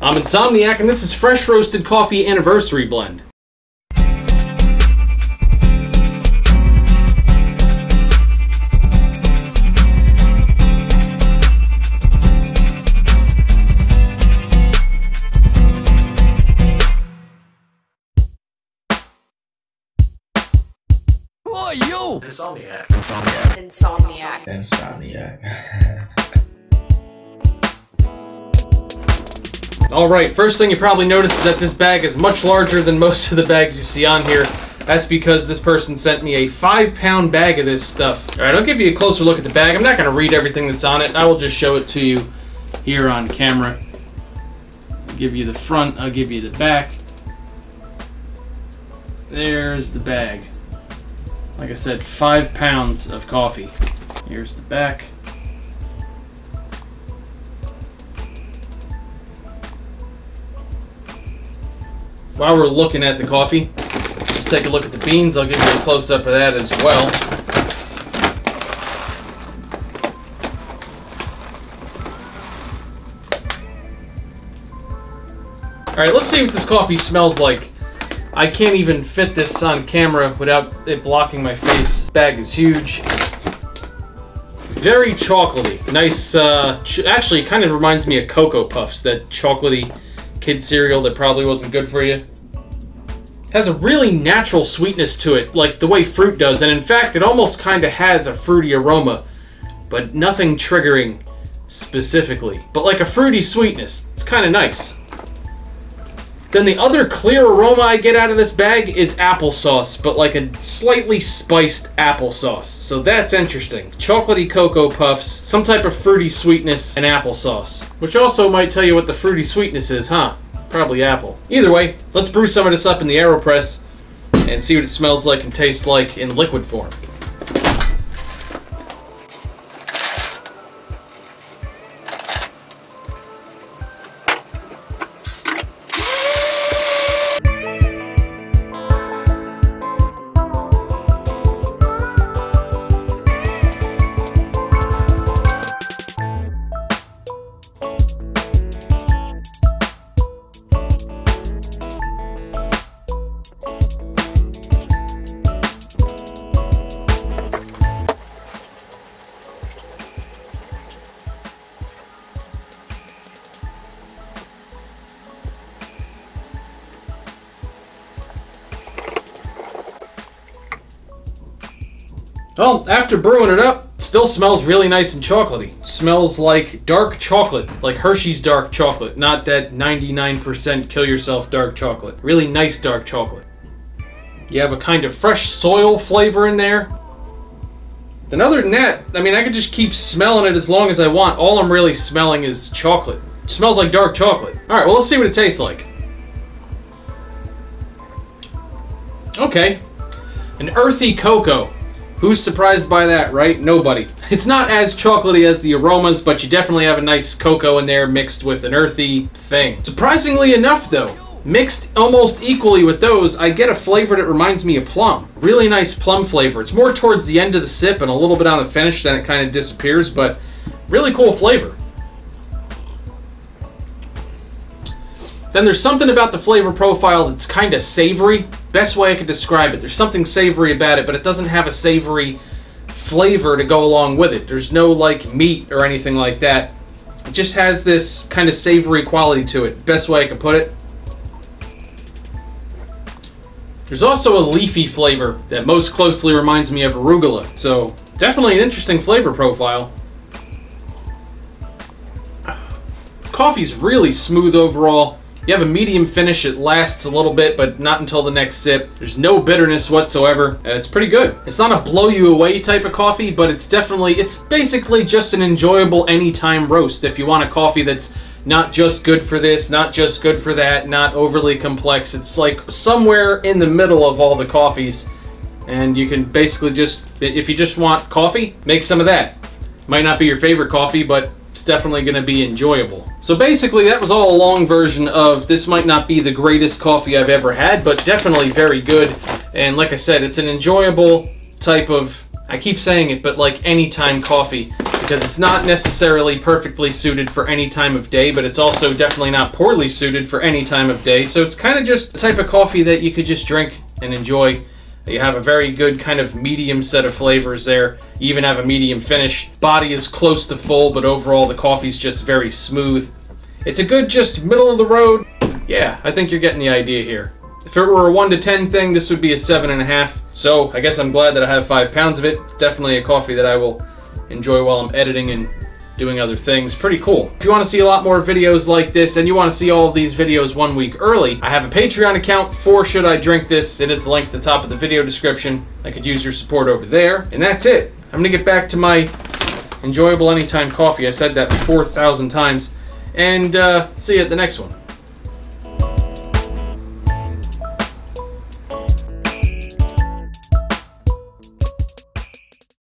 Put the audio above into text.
I'm Insomniac, and this is Fresh Roasted Coffee Anniversary Blend. Who are you? Insomniac. Alright, first thing you probably noticed is that this bag is much larger than most of the bags you see on here. That's because this person sent me a 5-pound bag of this stuff. Alright, I'll give you a closer look at the bag. I'm not going to read everything that's on it. I will just show it to you here on camera. I'll give you the front, I'll give you the back. There's the bag. Like I said, 5 pounds of coffee. Here's the back. While we're looking at the coffee, let's take a look at the beans. I'll give you a close-up of that as well. Alright, let's see what this coffee smells like. I can't even fit this on camera without it blocking my face. This bag is huge. Very chocolatey. Nice, actually it kind of reminds me of Cocoa Puffs, that chocolatey kid cereal that probably wasn't good for you. Has a really natural sweetness to it, like the way fruit does, and in fact it almost kind of has a fruity aroma, but nothing triggering specifically. But like a fruity sweetness. It's kind of nice. Then the other clear aroma I get out of this bag is applesauce, but like a slightly spiced applesauce. So that's interesting. Chocolatey Cocoa Puffs, some type of fruity sweetness, and applesauce. Which also might tell you what the fruity sweetness is, huh? Probably apple. Either way, let's brew some of this up in the AeroPress and see what it smells like and tastes like in liquid form. Well, after brewing it up, it still smells really nice and chocolatey. Smells like dark chocolate, like Hershey's dark chocolate, not that 99% kill yourself dark chocolate. Really nice dark chocolate. You have a kind of fresh soil flavor in there. Then other than that, I mean, I could just keep smelling it as long as I want. All I'm really smelling is chocolate. It smells like dark chocolate. Alright, well, let's see what it tastes like. Okay. An earthy cocoa. Who's surprised by that, right? Nobody. It's not as chocolatey as the aromas, but you definitely have a nice cocoa in there mixed with an earthy thing. Surprisingly enough, though, mixed almost equally with those, I get a flavor that reminds me of plum. Really nice plum flavor. It's more towards the end of the sip and a little bit on the finish, then it kind of disappears, but really cool flavor. Then there's something about the flavor profile that's kind of savory. Best way I could describe it. There's something savory about it, but it doesn't have a savory flavor to go along with it. There's no like meat or anything like that. It just has this kind of savory quality to it. Best way I could put it. There's also a leafy flavor that most closely reminds me of arugula. So definitely an interesting flavor profile. Coffee's really smooth overall. You have a medium finish, it lasts a little bit, but not until the next sip. There's no bitterness whatsoever, and it's pretty good. It's not a blow you away type of coffee, but it's basically just an enjoyable anytime roast. If you want a coffee that's not just good for this, not just good for that, not overly complex. It's like somewhere in the middle of all the coffees, and you can basically just, if you just want coffee, make some of that. Might not be your favorite coffee, but it's definitely going to be enjoyable. So basically that was all a long version of this might not be the greatest coffee I've ever had, but definitely very good. And like I said, it's an enjoyable type of, I keep saying it, but like anytime coffee. because it's not necessarily perfectly suited for any time of day, but it's also definitely not poorly suited for any time of day. So it's kind of just the type of coffee that you could just drink and enjoy. You have a very good kind of medium set of flavors there. You even have a medium finish. Body is close to full, but overall the coffee's just very smooth. It's a good just middle of the road. Yeah, I think you're getting the idea here. If it were a 1 to 10 thing, this would be a 7.5. So I guess I'm glad that I have 5 pounds of it. It's definitely a coffee that I will enjoy while I'm editing and doing other things. Pretty cool. If you want to see a lot more videos like this and you want to see all of these videos 1 week early, I have a Patreon account for Should I Drink This. It is the link at the top of the video description. I could use your support over there. And that's it. I'm going to get back to my enjoyable anytime coffee. I said that 4,000 times. And see you at the next one.